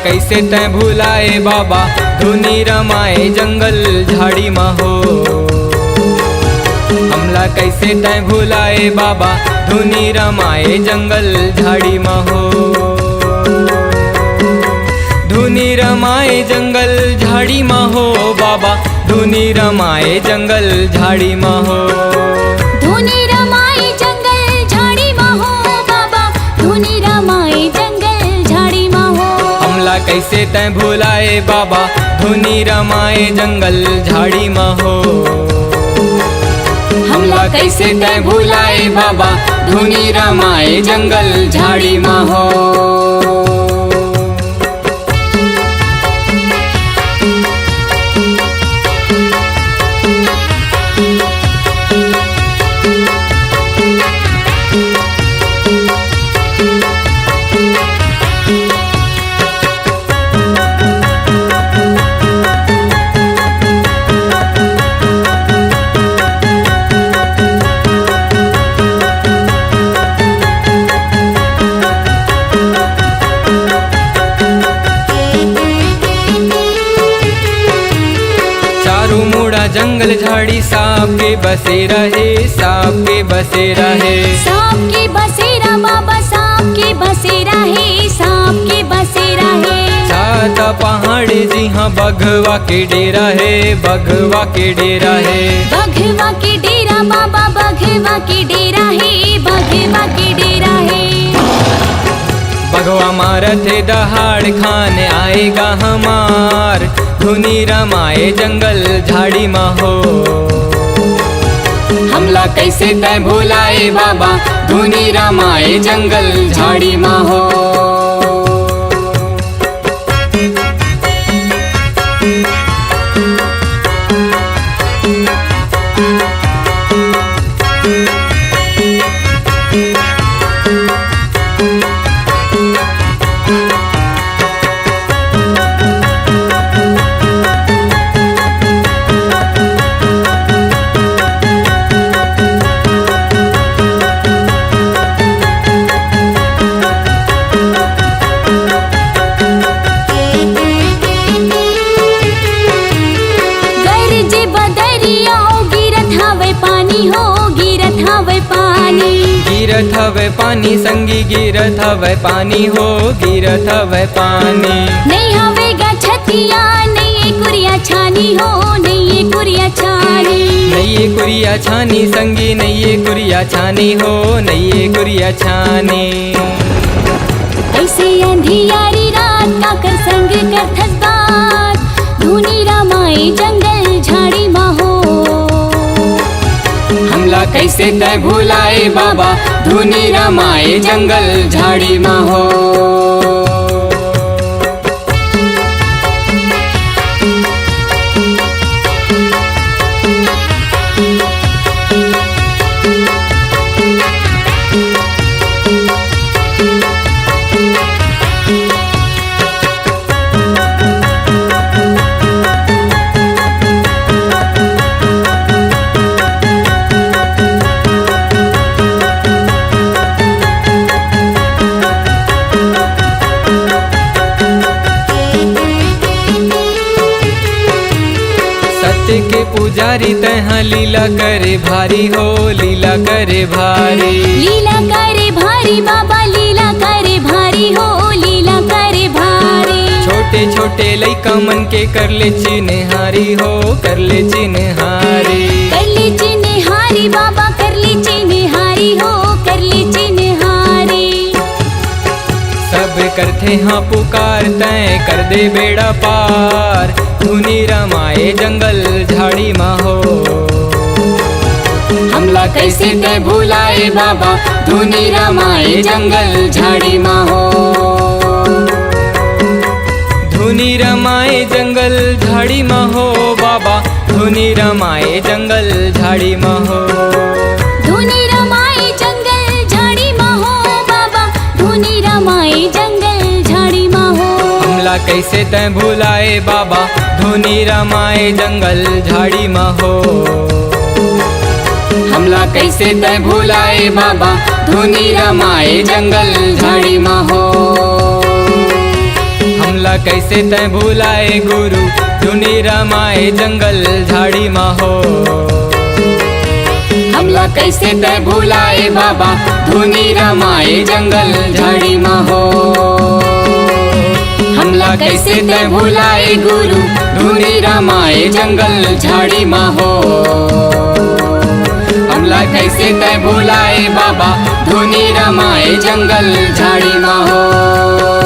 कैसे तै भुलाए बाबा धुनी रमाए जंगल झाड़ी में हो। हमला कैसे तै भुलाए बाबा धुनी रमाए जंगल झाड़ी में हो। धुनी रमाए जंगल झाड़ी में हो बाबा धुनी रमाए जंगल झाड़ी में हो। धुनी रमाए जंगल झाड़ी में हो बाबा धुनी रमाए जंगल झाड़ी में हो। हमला कैसे तै भुलाए बाबा धुनी रमाए जंगल झाड़ी में हो। हमला कैसे तै भुलाए बाबा धुनी रमाए जंगल झाड़ी में हो। जंगल झाड़ी सांप के बसे रहे सांप के बसे रहे। सांप के बसेरा बाबा सांप के बसेरा है सांप के बसेरा है। छाता पहाड़ जी हाँ बघवा के डेरा है बघवा के डेरा है। बघवा के डेरा बाबा बघवा के डेरा है बघवा के डेरा है। बघवा मारत है दहाड़ खाने आएगा हमार धुनी रमाए जंगल झाड़ी में हो। हमला कैसे तै भुलाए बाबा धुनी रमाए जंगल झाड़ी में हो। गिरत हवे पानी संगी गिरत हवे पानी हो गिरत हवे पानी। नहीं हवेगा छतिया नहीं कुरिया छानी हो नहीं कुरिया छानी। नहीं कुरिया छानी संगी नहीं कुरिया छानी हो नहीं कुरिया छानी। ऐसे अंधियारी रात का कर संग करथस बात धुनी रमाए जंगल झाड़ी में हो। हमला कैसे तै भुलाए बाबा धुनी रमाए जंगल झाड़ी में हो। के पुजारी तहाँ लीला करे भारी हो लीला करे भारी। लीला करे भारी बाबा लीला करे भारी हो लीला करे भारी। छोटे छोटे लइका मन के कर ले चिन्हारी हो कर ले चिन्हारी। कर ले चिन्हारी बाबा कर ले चिन्हारी हो कर ले चिन्हारी। सब करते हाँ पुकार तय कर दे बेड़ा पार धुनी रमाए जंगल झाड़ी में हो। हमला कैसे तै भुलाए बाबा धुनी रमाए जंगल झाड़ी में हो। धुनी रमाए जंगल झाड़ी में हो बाबा धुनी रमाए जंगल झाड़ी में हो। धुनी रमाए जंगल झाड़ी में हो बाबा धुनी रमाए जंगल झाड़ी में हो। हमला कैसे तै भुलाए बाबा धुनी रमाए जंगल झाड़ी में हो। हमला कैसे तै भुलाए बाबा धुनी रमाए जंगल झाड़ी में हो। हमला कैसे तय भुलाए गुरु धुनी रमाए जंगल झाड़ी माँ हो। हमला कैसे तय भुलाए बाबा धुनी रमाए जंगल झाड़ी माँ हो। हमला कैसे तय भुलाए गुरु धुनी रमाए जंगल झाड़ी माँ हो। हमला कैसे तय भुलाए बाबा धुनी रमाए जंगल झाड़ी माँ हो।